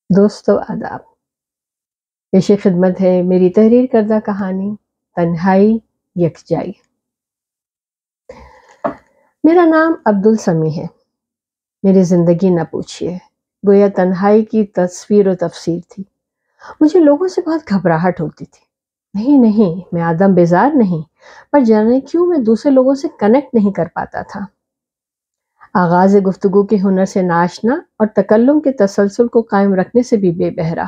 دوستو آداب، پیش خدمت ہے میری تحریر کردہ کہانی تنہائی یکجائی۔ میرا نام عبدالسمیع ہے۔ میری زندگی نہ پوچھئے، گویا تنہائی کی تصویر و تفسیر تھی۔ مجھے لوگوں سے بہت گھبراہٹ ہوتی تھی۔ نہیں، میں آدم بیزار نہیں، پر جانے کیوں میں دوسرے لوگوں سے کنیکٹ نہیں کر پاتا تھا۔ آغاز گفتگو کے ہنر سے ناشنا اور تکلم کے تسلسل کو قائم رکھنے سے بھی بے بہرا۔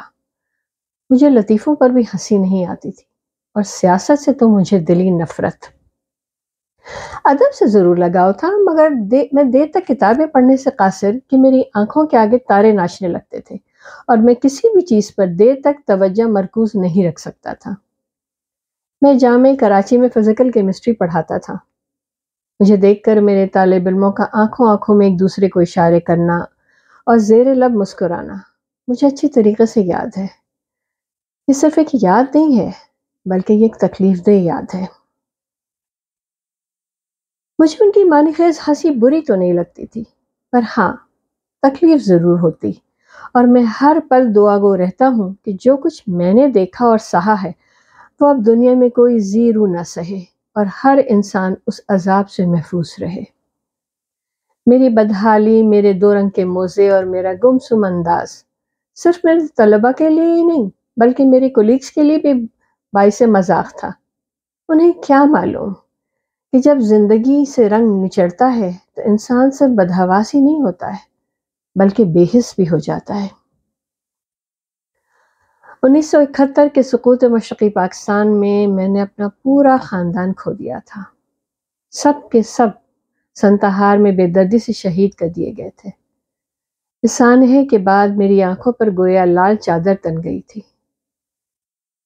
مجھے لطیفوں پر بھی ہنسی نہیں آتی تھی، اور سیاست سے تو مجھے دلی نفرت۔ ادب سے ضرور لگاؤ تھا، مگر میں دیر تک کتابیں پڑھنے سے قاصر کہ میری آنکھوں کے آگے تارے ناچنے لگتے تھے، اور میں کسی بھی چیز پر دیر تک توجہ مرکوز نہیں رکھ سکتا تھا۔ میں جامعہ کراچی میں فزیکل کیمسٹری پڑھاتا تھا۔ مجھے دیکھ کر میرے طالب علموں کا آنکھوں میں ایک دوسرے کو اشارے کرنا اور زیر لب مسکرانا مجھے اچھی طریقے سے یاد ہے۔ یہ صرف ایک یاد نہیں ہے، بلکہ یہ ایک تکلیف دہ یاد ہے۔ مجھے ان کی معنی خیز ہنسی بری تو نہیں لگتی تھی، پر ہاں، تکلیف ضرور ہوتی، اور میں ہر پل دعا گو رہتا ہوں کہ جو کچھ میں نے دیکھا اور سہا ہے وہ اب دنیا میں کوئی زیرو نہ سہے، اور ہر انسان اس عذاب سے محفوظ رہے۔ میری بدحالی، میرے دو رنگ کے موزے اور میرا گمسم انداز صرف میرے طلباء کے لیے ہی نہیں، بلکہ میرے کولیگز کے لیے بھی باعث مذاق تھا۔ انہیں کیا معلوم کہ جب زندگی سے رنگ نچڑتا ہے تو انسان صرف بدحواس ہی نہیں ہوتا ہے، بلکہ بے حس بھی ہو جاتا ہے۔ 1971 کے سقوط مشرقی پاکستان میں نے اپنا پورا خاندان کھو دیا تھا۔ سب کے سب سنتہار میں بے دردی سے شہید کر دیے گئے تھے۔ اس سانحے کے بعد میری آنکھوں پر گویا لال چادر تن گئی تھی۔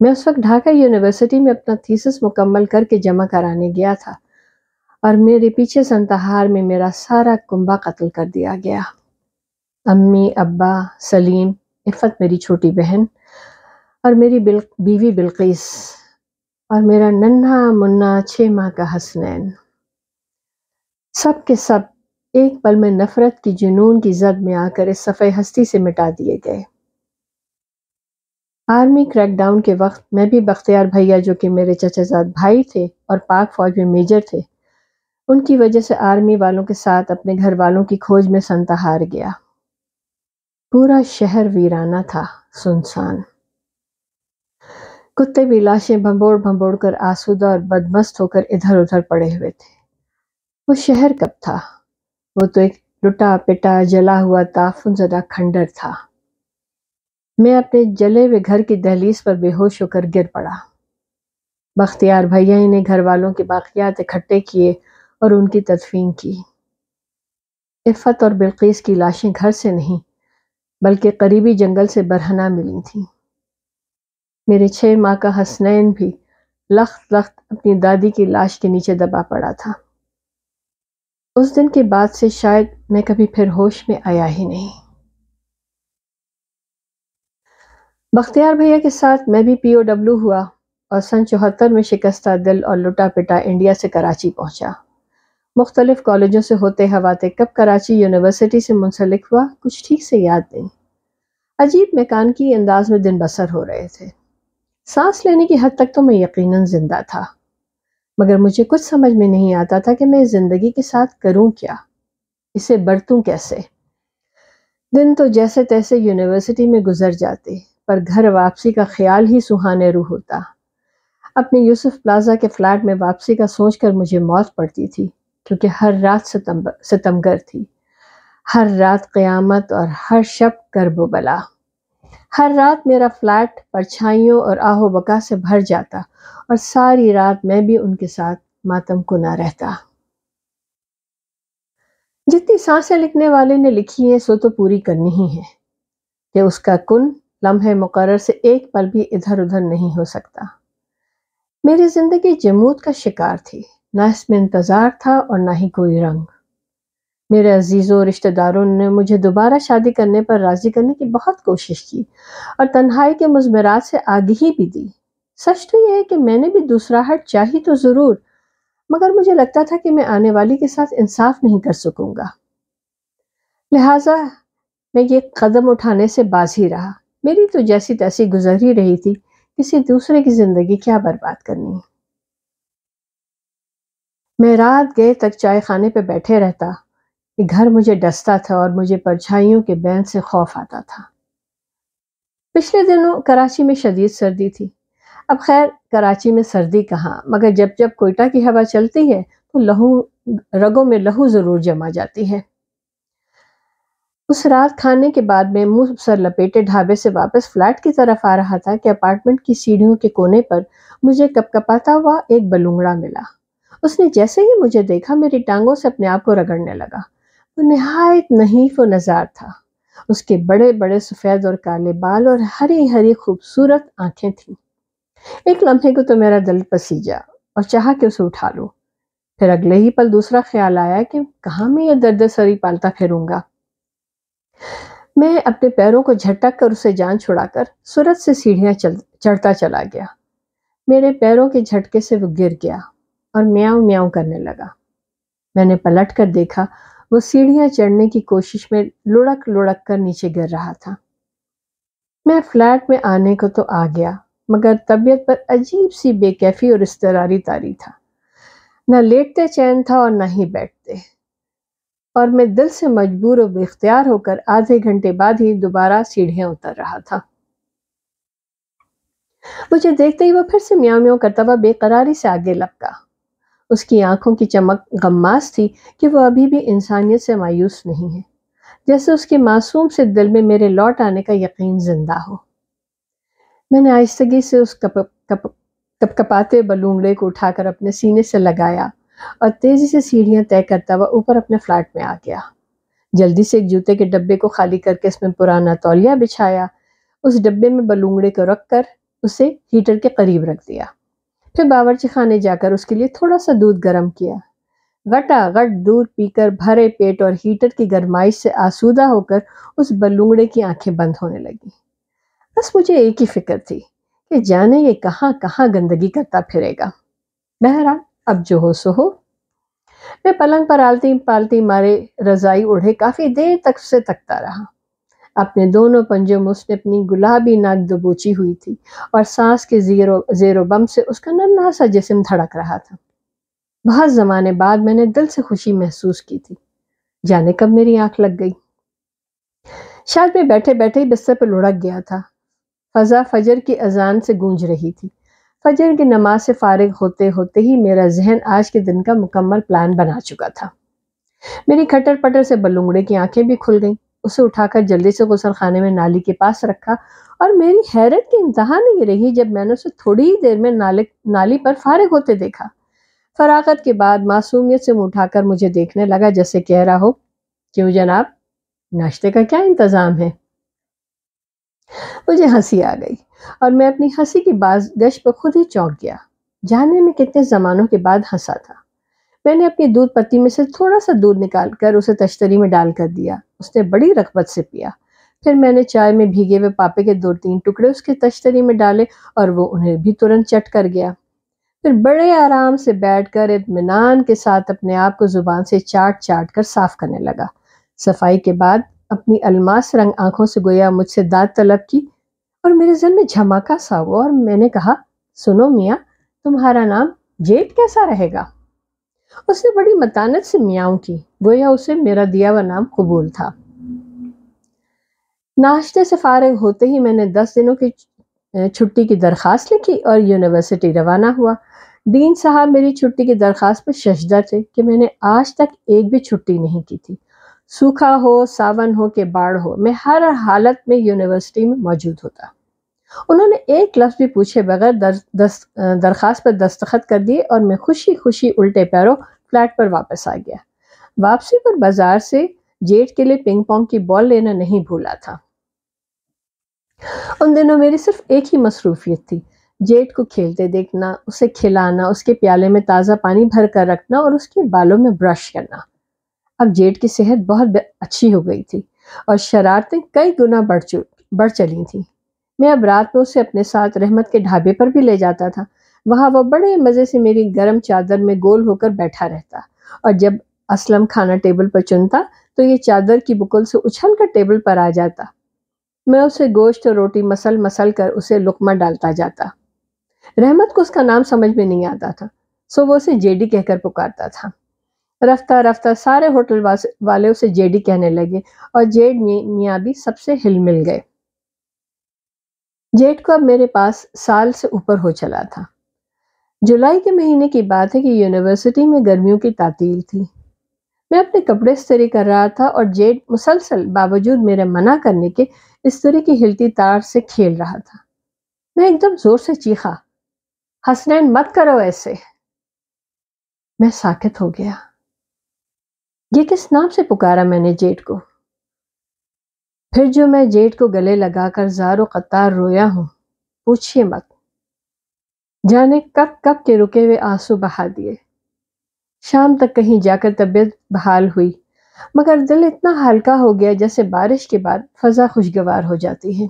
میں اس وقت ڈھاکہ یونیورسٹی میں اپنا تھیسس مکمل کر کے جمع کرانے گیا تھا، اور میرے پیچھے سنتہار میں میرا سارا کنبہ قتل کر دیا گیا۔ امی، ابا، سلیم، عفت میری چھوٹی بہن، اور میری بیوی بلقیس، اور میرا ننھا منا 6 ماہ کا حسنین، سب کے سب ایک پل میں نفرت کی جنون کی زد میں آ کر اس صفحہ ہستی سے مٹا دیے گئے۔ آرمی کریک ڈاؤن کے وقت میں بھی بختیار بھیا، جو کہ میرے چچا زاد بھائی تھے اور پاک فوج میں میجر تھے، ان کی وجہ سے آرمی والوں کے ساتھ اپنے گھر والوں کی کھوج میں سنتہار گیا۔ پورا شہر ویرانہ تھا، سنسان۔ کتے بھی لاشیں بھنبوڑ کر آسودہ اور بدمست ہو کر ادھر ادھر پڑے ہوئے تھے۔ وہ شہر کب تھا؟ وہ تو ایک لٹا پٹا جلا ہوا تعفن زدہ کھنڈر تھا۔ میں اپنے جلے ہوئے گھر کی دہلیز پر بے ہوش ہو کر گر پڑا۔ بختیار بھیا ہی نے گھر والوں کے باقیات اکٹھے کیے اور ان کی تدفین کی۔ عفت اور بلقیس کی لاشیں گھر سے نہیں، بلکہ قریبی جنگل سے برہنہ ملی تھیں۔ میرے 6 ماہ کا حسنین بھی لخت اپنی دادی کی لاش کے نیچے دبا پڑا تھا۔ اس دن کے بعد سے شاید میں کبھی پھر ہوش میں آیا ہی نہیں۔ بختیار بھیا کے ساتھ میں بھی POW ہوا، اور سن 74 میں شکستہ دل اور لٹا پٹا انڈیا سے کراچی پہنچا۔ مختلف کالجوں سے ہوتے ہواتے کب کراچی یونیورسٹی سے منسلک ہوا کچھ ٹھیک سے یاد نہیں۔ عجیب میکانکی انداز میں دن بسر ہو رہے تھے۔ سانس لینے کی حد تک تو میں یقیناً زندہ تھا، مگر مجھے کچھ سمجھ میں نہیں آتا تھا کہ میں زندگی کے ساتھ کروں کیا، اسے برتوں کیسے۔ دن تو جیسے تیسے یونیورسٹی میں گزر جاتے، پر گھر واپسی کا خیال ہی سہانے روح ہوتا۔ اپنے یوسف پلازا کے فلیٹ میں واپسی کا سوچ کر مجھے موت پڑتی تھی، کیونکہ ہر رات ستمگر تھی، ہر رات قیامت اور ہر شب کرب و بلا۔ ہر رات میرا فلیٹ پرچھائیوں اور آہ و بکا سے بھر جاتا، اور ساری رات میں بھی ان کے ساتھ ماتم کنا رہتا۔ جتنی سانسیں لکھنے والے نے لکھی ہیں سو تو پوری کرنی ہی ہے، کہ اس کا کن لمحے مقرر سے ایک پل بھی ادھر ادھر نہیں ہو سکتا۔ میری زندگی جمود کا شکار تھی، نہ اس میں انتظار تھا اور نہ ہی کوئی رنگ۔ میرے عزیزوں اور رشتہ داروں نے مجھے دوبارہ شادی کرنے پر راضی کرنے کی بہت کوشش کی، اور تنہائی کے مضمرات سے آگہی بھی دی۔ سچ تو یہ ہے کہ میں نے بھی دوسرا ہٹ چاہی تو ضرور، مگر مجھے لگتا تھا کہ میں آنے والی کے ساتھ انصاف نہیں کر سکوں گا، لہٰذا میں یہ قدم اٹھانے سے باز ہی رہا میری تو جیسی تیسی گزر ہی رہی تھی، کسی دوسرے کی زندگی کیا برباد کرنی ہے۔ میں رات گئے تک چائے خانے پہ بیٹھے رہتا کہ گھر مجھے ڈستا تھا اور مجھے پرچھائیوں کے بین سے خوف آتا تھا۔ پچھلے دنوں کراچی میں شدید سردی تھی۔ اب خیر کراچی میں سردی کہاں، مگر جب جب کوئٹہ کی ہوا چلتی ہے تو رگوں میں لہو ضرور جما جاتی ہے۔ اس رات کھانے کے بعد میں منہ سر لپیٹے ڈھابے سے واپس فلیٹ کی طرف آ رہا تھا کہ اپارٹمنٹ کی سیڑھیوں کے کونے پر مجھے کپ کپاتا ہوا ایک بلونگڑا ملا۔ اس نے جیسے ہی مجھے دیکھا میری ٹانگوں سے اپنے آپ کو رگڑنے لگا۔ وہ نہایت نحیف و نزار تھا۔ اس کے بڑے بڑے سفید اور کالے بال اور ہری ہری خوبصورت آنکھیں تھیں۔ ایک لمحے کو تو میرا دل پسیجا اور چاہا کہ اسے اٹھا لوں۔ پھر اگلے ہی پل دوسرا خیال آیا کہ کہاں میں یہ درد سری پالتا پھروں گا۔ میں اپنے پیروں کو جھٹک کر اسے جان چھڑا کر سرعت سے سیڑھیاں چڑھتا چلا گیا۔ میرے پیروں کے جھٹکے سے وہ گر گیا اور میاؤں میاؤں کرنے لگا۔ میں نے پلٹ کر دیکھا، وہ سیڑھیاں چڑھنے کی کوشش میں لڑک لڑک کر نیچے گر رہا تھا۔ میں فلیٹ میں آنے کو تو آ گیا، مگر طبیعت پر عجیب سی بے کیفی اور اضطراری طاری تھا۔ نہ لیٹتے چین تھا اور نہ ہی بیٹھتے، اور میں دل سے مجبور و بے اختیار ہو کر آدھے گھنٹے بعد ہی دوبارہ سیڑھیاں اتر رہا تھا۔ مجھے دیکھتے ہی وہ پھر سے میاں میاں کرتا ہوا بے قراری سے آگے لپکا۔ اس کی آنکھوں کی چمک غماز تھی کہ وہ ابھی بھی انسانیت سے مایوس نہیں ہے، جیسے اس کے معصوم سے دل میں میرے لوٹ آنے کا یقین زندہ ہو۔ میں نے آہستگی سے اس کپ کپاتے بلونگڑے کو اٹھا کر اپنے سینے سے لگایا اور تیزی سے سیڑھیاں طے کرتا ہوا اوپر اپنے فلیٹ میں آ گیا۔ جلدی سے ایک جوتے کے ڈبے کو خالی کر کے اس میں پرانا تولیہ بچھایا، اس ڈبے میں بلونگڑے کو رکھ کر اسے ہیٹر کے قریب رکھ دیا۔ پھر باورچی خانے جا کر اس کے لیے تھوڑا سا دودھ گرم کیا۔ غٹا غٹ دودھ پی کر بھرے پیٹ اور ہیٹر کی گرمائش سے آسودہ ہو کر اس بلونگڑے کی آنکھیں بند ہونے لگی۔ بس مجھے ایک ہی فکر تھی کہ جانے یہ کہاں کہاں گندگی کرتا پھرے گا۔ بہرحال اب جو ہو سو ہو۔ میں پلنگ پر آلتی پالتی مارے رضائی اوڑھے کافی دیر تک اسے تکتا رہا۔ اپنے دونوں پنجوں میں اس نے اپنی گلابی ناک دبوچی ہوئی تھی اور سانس کے زیر و بم سے اس کا ننھا سا جسم دھڑک رہا تھا۔ بہت زمانے بعد میں نے دل سے خوشی محسوس کی تھی، جانے کب میری آنکھ لگ گئی۔ شاید میں بیٹھے بیٹھے ہی بستر پہ لڑک گیا تھا۔ فضا فجر کی اذان سے گونج رہی تھی۔ فجر کی نماز سے فارغ ہوتے ہوتے ہی میرا ذہن آج کے دن کا مکمل پلان بنا چکا تھا۔ میری کھٹر پٹر سے بلونگڑے کی آنکھیں بھی کھل گئیں۔ اسے اٹھا کر جلدی سے غسل خانے میں نالی کے پاس رکھا اور میری حیرت کی انتہا نہیں رہی جب میں نے اسے تھوڑی ہی دیر میں نالی پر فارغ ہوتے دیکھا۔ فراغت کے بعد معصومیت سے منہ اٹھا کر مجھے دیکھنے لگا جیسے کہہ رہا ہو، کیوں جناب، ناشتے کا کیا انتظام ہے؟ مجھے ہنسی آ گئی اور میں اپنی ہنسی کی بازگشت پر خود ہی چونک گیا۔ جانے میں کتنے زمانوں کے بعد ہنسا تھا۔ میں نے اپنی دودھ پتی میں سے تھوڑا سا دودھ نکال کر اسے تشتری میں ڈال کر دیا۔ اس نے بڑی رغبت سے پیا۔ پھر میں نے چائے میں بھیگے ہوئے پاپے کے 2-3 ٹکڑے اس کی تشتری میں ڈالے اور وہ انہیں بھی ترنت چٹ کر گیا۔ پھر بڑے آرام سے بیٹھ کر اطمینان کے ساتھ اپنے آپ کو زبان سے چاٹ چاٹ کر صاف کرنے لگا۔ صفائی کے بعد اپنی الماس رنگ آنکھوں سے گویا مجھ سے داد طلب کی اور میرے ذہن میں جھماکا سا ہوا اور میں نے کہا، سنو میاں، تمہارا نام جیٹ کیسا رہے گا؟ اس نے بڑی متانت سے میاؤں کی، گویا اسے میرا دیا ہوا نام قبول تھا۔ ناشتے سے فارغ ہوتے ہی میں نے 10 دنوں کی چھٹی کی درخواست لکھی اور یونیورسٹی روانہ ہوا۔ ڈین صاحب میری چھٹی کی درخواست پر ششدر تھے کہ میں نے آج تک ایک بھی چھٹی نہیں کی تھی۔ سوکھا ہو، ساون ہو کہ باڑ ہو، میں ہر حالت میں یونیورسٹی میں موجود ہوتا۔ انہوں نے ایک لفظ بھی پوچھے بغیر درخواست پر دستخط کر دیے اور میں خوشی خوشی الٹے پیروں فلیٹ پر واپس آ گیا۔ واپسی پر بازار سے جیٹ کے لیے پنگ پونگ کی بال لینا نہیں بھولا تھا۔ ان دنوں میری صرف ایک ہی مصروفیت تھی، جیٹ کو کھیلتے دیکھنا، اسے کھلانا، اس کے پیالے میں تازہ پانی بھر کر رکھنا اور اس کے بالوں میں برش کرنا۔ اب جیٹ کی صحت بہت اچھی ہو گئی تھی اور شرارتیں کئی گنا بڑھ چلی تھیں۔ میں اب رات میں اسے اپنے ساتھ رحمت کے ڈھابے پر بھی لے جاتا تھا۔ وہاں وہ بڑے مزے سے میری گرم چادر میں گول ہو کر بیٹھا رہتا اور جب اسلم کھانا ٹیبل پر چنتا تو یہ چادر کی بکل سے اچھل کر ٹیبل پر آ جاتا۔ میں اسے گوشت اور روٹی مسل مسل کر اسے لقمہ ڈالتا جاتا۔ رحمت کو اس کا نام سمجھ میں نہیں آتا تھا، سو وہ اسے جیڈی کہہ کر پکارتا تھا۔ رفتہ رفتہ سارے ہوٹل والے اسے جیڈی کہنے لگے اور جیڈ میاں بھی سب سے ہل مل گئے۔ جیڈ کو اب میرے پاس سال سے اوپر ہو چلا تھا۔ جولائی کے مہینے کی بات ہے کہ یونیورسٹی میں گرمیوں کی تعطیل تھی۔ میں اپنے کپڑے استری کر رہا تھا اور جیڈ مسلسل باوجود میرے منع کرنے کے استری کی ہلتی تار سے کھیل رہا تھا۔ میں ایک دم زور سے چیخا، حسنین مت کرو ایسے۔ میں ساکت ہو گیا۔ یہ کس نام سے پکارا میں نے جیڈ کو؟ پھر جو میں جیڈ کو گلے لگا کر زار و قطار رویا ہوں، پوچھئے مت۔ جانے کب کب کے رکے ہوئے آنسو بہا دیے۔ شام تک کہیں جا کر طبیعت بحال ہوئی، مگر دل اتنا ہلکا ہو گیا جیسے بارش کے بعد فضا خوشگوار ہو جاتی ہے۔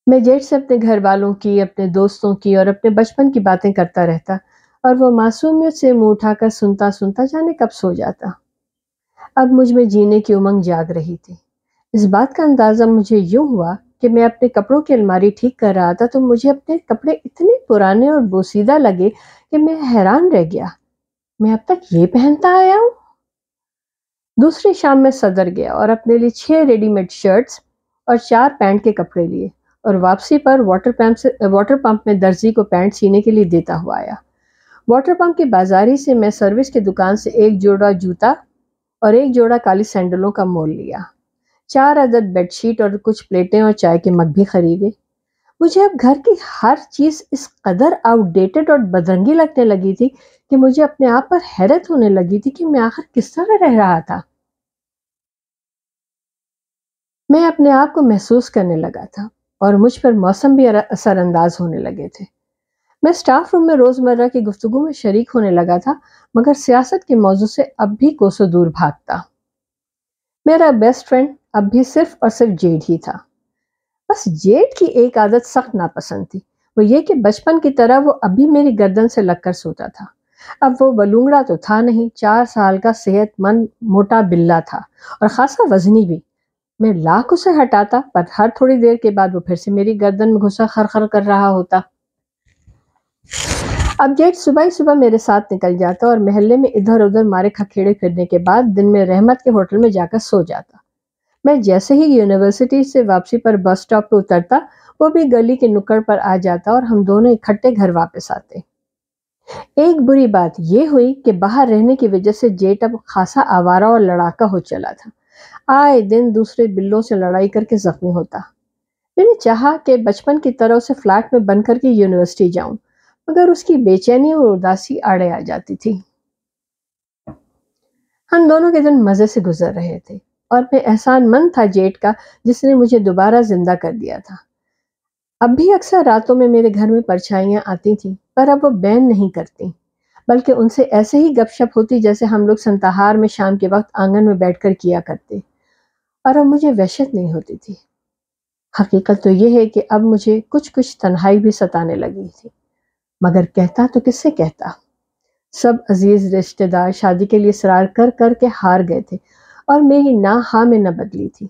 میں جیڈ سے اپنے گھر والوں کی، اپنے دوستوں کی اور اپنے بچپن کی باتیں کرتا رہتا اور وہ معصومیت سے منہ اٹھا کر سنتا سنتا جانے کب سو جاتا۔ اب مجھ میں جینے کی امنگ جاگ رہی تھی۔ اس بات کا اندازہ مجھے یوں ہوا کہ میں اپنے کپڑوں کی الماری ٹھیک کر رہا تھا تو مجھے اپنے کپڑے اتنے پرانے اور بوسیدہ لگے کہ میں حیران رہ گیا۔ میں اب تک یہ پہنتا آیا ہوں؟ دوسری شام میں صدر گیا اور اپنے لیے 6 ریڈی میڈ شرٹس اور 4 پینٹ کے کپڑے لیے اور واپسی پر واٹر پمپ میں درزی کو پینٹ سینے کے لیے دیتا ہوا آیا۔ واٹر پمپ کی بازاری سے میں سروس کی دکان سے ایک جوڑا جوتا اور ایک جوڑا کالی سینڈلوں کا مول لیا۔ 4 عدد بیڈ شیٹ اور کچھ پلیٹیں اور چائے کے مگ بھی خریدے۔ مجھے اب گھر کی ہر چیز اس قدر آؤٹ ڈیٹڈ اور بدرنگی لگنے لگی تھی کہ مجھے اپنے آپ پر حیرت ہونے لگی تھی کہ میں آخر کس طرح رہ رہا تھا۔ میں اپنے آپ کو محسوس کرنے لگا تھا اور مجھ پر موسم بھی اثر انداز ہونے لگے تھے۔ میں اسٹاف روم میں روزمرہ کی گفتگو میں شریک ہونے لگا تھا، مگر سیاست کے موضوع سے اب بھی کوسوں دور بھاگتا۔ میرا بیسٹ فرینڈ اب بھی صرف اور صرف جیڈ ہی تھا۔ بس جیڈ کی ایک عادت سخت ناپسند تھی، وہ یہ کہ بچپن کی طرح وہ اب بھی میری گردن سے لگ کر سوتا تھا۔ اب وہ بلونگڑا تو تھا نہیں، 4 سال کا صحت مند موٹا بلا تھا اور خاصا وزنی بھی۔ میں لاکھ اسے ہٹاتا پر ہر تھوڑی دیر کے بعد وہ پھر سے میری گردن میں گھسا خرخر کر رہا ہوتا۔ اب جیڈ صبح ہی صبح میرے ساتھ نکل جاتا اور محلے میں ادھر ادھر مارے کھکھیڑے پھرنے کے بعد دن میں رحمت کے ہوٹل میں جا کر سو جاتا۔ میں جیسے ہی یونیورسٹی سے واپسی پر بس سٹاپ پہ اترتا، وہ بھی گلی کے نکڑ پر آ جاتا اور ہم دونوں اکٹھے گھر واپس آتے۔ ایک بری بات یہ ہوئی کہ باہر رہنے کی وجہ سے جیٹ اب خاصا آوارہ اور لڑاکا ہو چلا تھا۔ آئے دن دوسرے بلوں سے لڑائی کر کے زخمی ہوتا۔ میں نے چاہا کہ بچپن کی طرح اسے فلیٹ میں بند کر کے یونیورسٹی جاؤں، مگر اس کی بے چینی اور اداسی آڑے آ جاتی تھی۔ ہم دونوں کے دن مزے سے گزر رہے تھے اور میں احسان مند تھا جیٹ کا جس نے مجھے دوبارہ زندہ کر دیا تھا۔ اب بھی اکثر راتوں میں میرے گھر میں پرچھائیاں آتی تھیں، پر اب وہ بین نہیں کرتی، بلکہ ان سے ایسے ہی گپ شپ ہوتی جیسے ہم لوگ سنتہار میں شام کے وقت آنگن میں بیٹھ کر کیا کرتے، اور اب مجھے وحشت نہیں ہوتی تھی۔ حقیقت تو یہ ہے کہ اب مجھے کچھ تنہائی بھی ستانے لگی تھی، مگر کہتا تو کس سے کہتا؟ سب عزیز رشتہ دار شادی کے لیے اصرار کر کر کے ہار گئے تھے اور میری نہ ہاں میں نہ بدلی تھی۔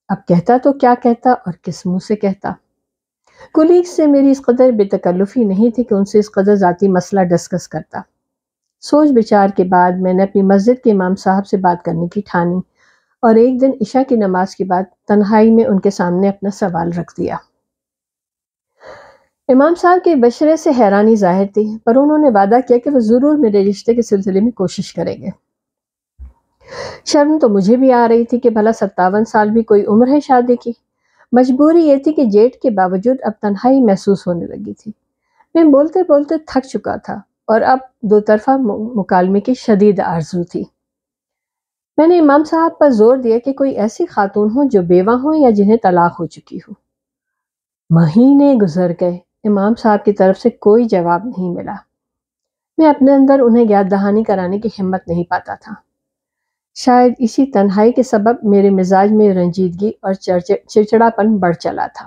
اب کہتا تو کیا کہتا اور کس منہ سے کہتا؟ کولیگ سے میری اس قدر بے تکلفی نہیں تھی کہ ان سے اس قدر ذاتی مسئلہ ڈسکس کرتا۔ سوچ بچار کے بعد میں نے اپنی مسجد کے امام صاحب سے بات کرنے کی ٹھانی اور ایک دن عشاء کی نماز کے بعد تنہائی میں ان کے سامنے اپنا سوال رکھ دیا۔ امام صاحب کے بشرے سے حیرانی ظاہر تھی، پر انہوں نے وعدہ کیا کہ وہ ضرور میرے رشتے کے سلسلے میں کوشش کریں گے۔ شرم تو مجھے بھی آ رہی تھی کہ بھلا 57 سال بھی کوئی عمر ہے شادی کی۔ مجبوری یہ تھی کہ جیٹ کے باوجود اب تنہائی محسوس ہونے لگی تھی۔ میں بولتے بولتے تھک چکا تھا اور اب 2 طرفہ مکالمے کی شدید آرزو تھی۔ میں نے امام صاحب پر زور دیا کہ کوئی ایسی خاتون ہو جو بیوہ ہوں یا جنہیں طلاق ہو چکی ہو۔ مہینے گزر گئے، امام صاحب کی طرف سے کوئی جواب نہیں ملا۔ میں اپنے اندر انہیں یاد دہانی کرانے کی ہمت نہیں پاتا تھا۔ شاید اسی تنہائی کے سبب میرے مزاج میں رنجیدگی اور چڑچڑاپن بڑھ چلا تھا۔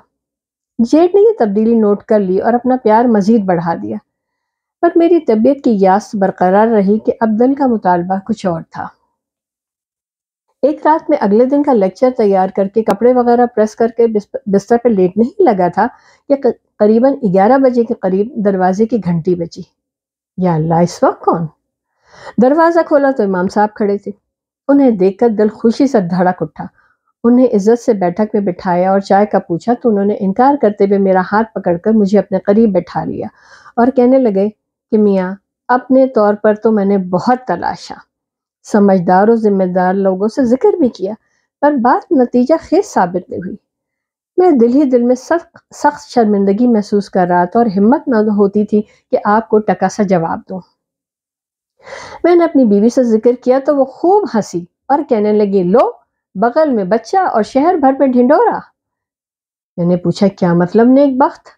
جیٹ نے یہ تبدیلی نوٹ کر لی اور اپنا پیار مزید بڑھا دیا، پر میری طبیعت کی یاس برقرار رہی کہ اب دل کا مطالبہ کچھ اور تھا۔ ایک رات میں اگلے دن کا لیکچر تیار کر کے کپڑے وغیرہ پریس کر کے بستر پہ لیٹنے ہی لگا تھا کہ قریباً 11 بجے کے قریب دروازے کی گھنٹی بجی۔ یا اللہ، اس وقت کون؟ دروازہ کھولا تو امام صاحب کھڑے تھے۔ انہیں دیکھ کر دل خوشی سے دھڑک اٹھا۔ انہیں عزت سے بیٹھک میں بٹھایا اور چائے کا پوچھا تو انہوں نے انکار کرتے ہوئے میرا ہاتھ پکڑ کر مجھے اپنے قریب بٹھا لیا اور کہنے لگے کہ میاں، اپنے طور پر تو میں نے بہت تلاشا، سمجھدار و ذمہ دار لوگوں سے ذکر بھی کیا، پر بات نتیجہ خیز ثابت نہیں ہوئی۔ میں دل ہی دل میں سخت شرمندگی محسوس کر رہا تھا اور ہمت نہ ہوتی تھی کہ آپ کو ٹکا سا جواب دوں۔ میں نے اپنی بیوی سے ذکر کیا تو وہ خوب ہنسی اور کہنے لگی، لو، بغل میں بچہ اور شہر بھر میں ڈھنڈورا۔ میں نے پوچھا، کیا مطلب نیک بخت؟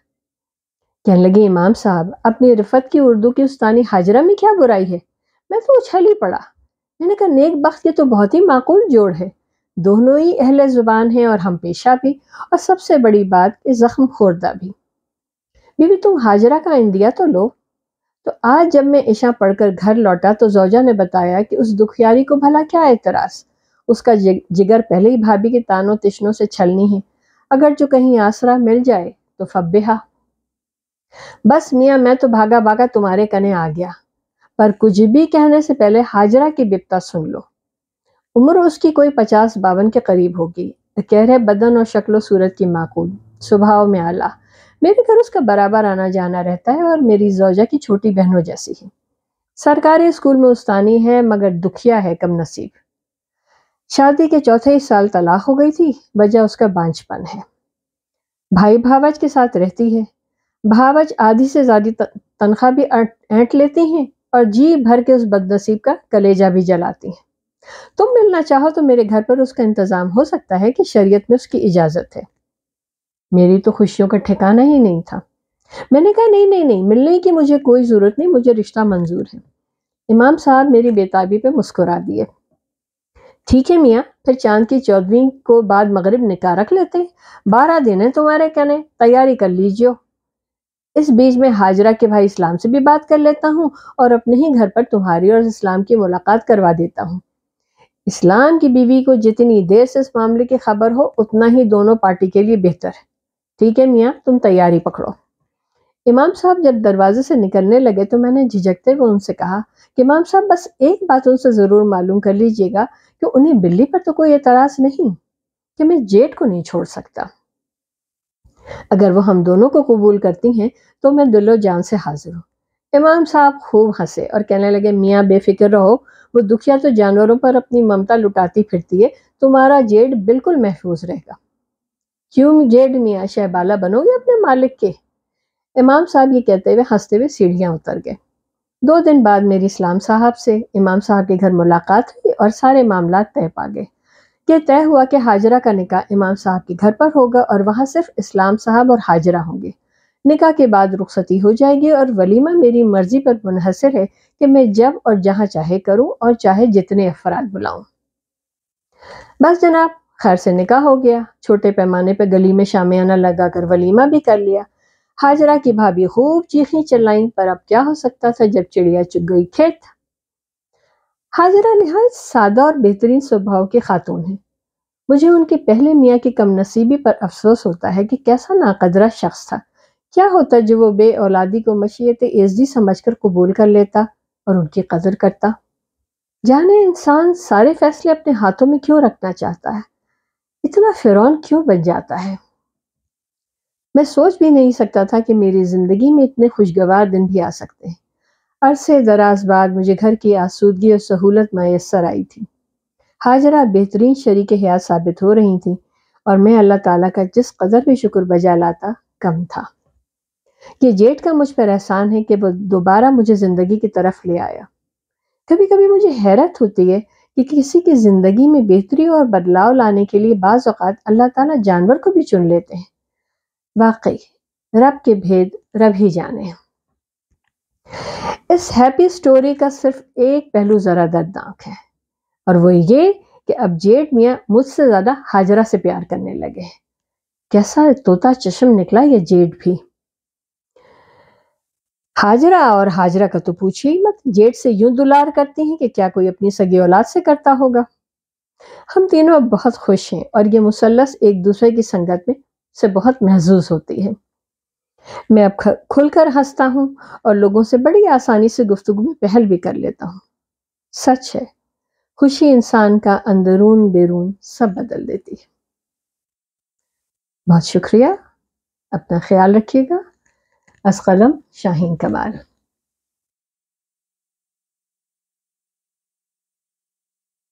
کہنے لگی، امام صاحب، اپنی رفت کی اردو کی استانی حاجرہ میں کیا برائی ہے؟ میں تو اچھل ہی پڑا۔ میں نے کہا، نیک بخت یہ تو بہت ہی معقول جوڑ ہے، دونوں ہی اہل زبان ہیں اور ہم پیشہ بھی، اور سب سے بڑی بات کہ زخم خوردہ بھی۔ بیوی، تم حاجرہ کا اندیا تو لو۔ تو آج جب میں عشاء پڑھ کر گھر لوٹا تو زوجہ نے بتایا کہ اس دکھیاری کو بھلا کیا اعتراض، اس کا جگر پہلے ہی بھابھی کے تانوں تشنوں سے چھلنی ہے، اگر جو کہیں آسرا مل جائے تو فبہا۔ بس میاں، میں تو بھاگا بھاگا تمہارے کنے آ گیا، پر کچھ بھی کہنے سے پہلے حاجرہ کی بپتا سن لو۔ عمر اس کی کوئی 50-52 کے قریب ہوگی، کہرے بدن اور شکل و صورت کی معقول، سبھاؤ میں اعلیٰ۔ میرے گھر اس کا برابر آنا جانا رہتا ہے اور میری زوجہ کی چھوٹی بہنوں جیسی ہے۔ سرکاری اسکول میں استانی ہے مگر دکھیا ہے کم نصیب۔ شادی کے چوتھے ہی سال طلاق ہو گئی تھی، وجہ اس کا بانجھ پن ہے۔ بھائی بھاوج کے ساتھ رہتی ہے، بھاوج آدھی سے زیادہ تنخواہ بھی اینٹ لیتی ہیں اور جی بھر کے اس بد نصیب کا کلیجہ بھی جلاتی ہیں۔ تم ملنا چاہو تو میرے گھر پر اس کا انتظام ہو سکتا ہے کہ شریعت میں اس کی اجازت ہے۔ میری تو خوشیوں کا ٹھکانہ ہی نہیں تھا۔ میں نے کہا، نہیں نہیں نہیں، ملنے کی مجھے کوئی ضرورت نہیں، مجھے رشتہ منظور ہے۔ امام صاحب میری بےتابی پہ مسکرا دیے۔ ٹھیک ہے میاں، پھر چاند کی 14ویں کو بعد مغرب نکاح رکھ لیتے ہیں، 12 دن ہے تمہارے کہنے، تیاری کر لیجیو۔ اس بیچ میں حاجرہ کے بھائی اسلام سے بھی بات کر لیتا ہوں اور اپنے ہی گھر پر تمہاری اور اسلام کی ملاقات کروا دیتا ہوں۔ اسلام کی بیوی کو جتنی دیر سے اس معاملے کی خبر ہو اتنا ہی دونوں پارٹی کے لیے بہتر ہے۔ ٹھیک ہے میاں، تم تیاری پکڑو۔ امام صاحب جب دروازے سے نکلنے لگے تو میں نے جھجکتے ہوئے ان سے کہا کہ امام صاحب، بس ایک بات ان سے ضرور معلوم کر لیجئے گا کہ انہیں بلی پر تو کوئی اعتراض نہیں کہ میں جیٹ کو نہیں چھوڑ سکتا۔ اگر وہ ہم دونوں کو قبول کرتی ہیں تو میں دل و جان سے حاضر ہوں۔ امام صاحب خوب ہنسے اور کہنے لگے، میاں بے فکر رہو، وہ دکھیا تو جانوروں پر اپنی ممتا لٹاتی پھرتی ہے، تمہارا جیٹ بالکل محفوظ رہے گا۔ کیوں جیٹ میاں، شہبالہ بنو گے اپنے مالک کے؟ امام صاحب یہ کہتے ہوئے ہنستے ہوئے سیڑھیاں اتر گئے۔ 2 دن بعد میری اسلام صاحب سے امام صاحب کے گھر ملاقات ہوئی اور سارے معاملات طے پا گئے کہ طے ہوا کہ حاجرہ کا نکاح امام صاحب کے گھر پر ہوگا اور وہاں صرف اسلام صاحب اور حاجرہ ہوں گے۔ نکاح کے بعد رخصتی ہو جائے گی اور ولیمہ میری مرضی پر منحصر ہے کہ میں جب اور جہاں چاہے کروں اور چاہے جتنے افراد بلاؤں۔ بس جناب، خیر سے نکاح ہو گیا، چھوٹے پیمانے پہ گلی میں شامیانہ لگا کر ولیمہ بھی کر لیا۔ حاجرہ کی بھابھی خوب چیخیں چلائیں، پر اب کیا ہو سکتا تھا جب چڑیا چگ گئی کھیت۔ حاجرہ نہایت سادہ اور بہترین سوبھاؤ کی خاتون ہے۔ مجھے ان کے پہلے میاں کی کم نصیبی پر افسوس ہوتا ہے کہ کیسا ناقدرہ شخص تھا۔ کیا ہوتا جو وہ بے اولادی کو مشیت ایزدی سمجھ کر قبول کر لیتا اور ان کی قدر کرتا۔ جانے انسان سارے فیصلے اپنے ہاتھوں میں کیوں رکھنا چاہتا ہے، اتنا فرعون کیوں بن جاتا ہے۔ میں سوچ بھی نہیں سکتا تھا کہ میری زندگی میں اتنے خوشگوار دن بھی آ سکتے ہیں۔ عرصے دراز بعد مجھے گھر کی آسودگی اور سہولت میسر آئی تھی۔ حاجرہ بہترین شریک حیات ثابت ہو رہی تھیں اور میں اللہ تعالیٰ کا جس قدر بھی شکر بجا لاتا کم تھا۔ یہ جیٹ کا مجھ پر احسان ہے کہ وہ دوبارہ مجھے زندگی کی طرف لے آیا۔ کبھی کبھی مجھے حیرت ہوتی ہے کہ کسی کی زندگی میں بہتری اور بدلاؤ لانے کے لیے بعض اوقات اللہ تعالیٰ جانور کو بھی چن لیتے ہیں۔ واقعی رب کے بھید رب ہی جانے۔ اس ہیپی سٹوری کا صرف ایک پہلو ذرا دردناک ہے، اور وہ یہ کہ اب جیٹ میاں مجھ سے زیادہ حاجرہ سے پیار کرنے لگے۔ کیسا طوطا چشم نکلا یہ جیٹ بھی۔ حاجرہ کا تو پوچھیے ہی مت، جیٹ سے یوں دلار کرتی ہیں کہ کیا کوئی اپنی سگی اولاد سے کرتا ہوگا۔ ہم تینوں اب بہت خوش ہیں اور یہ مثلث ایک دوسرے کی سنگت میں سے بہت محظوظ ہوتی ہے۔ میں اب کھل کر ہنستا ہوں اور لوگوں سے بڑی آسانی سے گفتگو میں پہل بھی کر لیتا ہوں۔ سچ ہے، خوشی انسان کا اندرون بیرون سب بدل دیتی ہے۔ بہت شکریہ، اپنا خیال رکھیے گا۔ از قلم شاہین کمال۔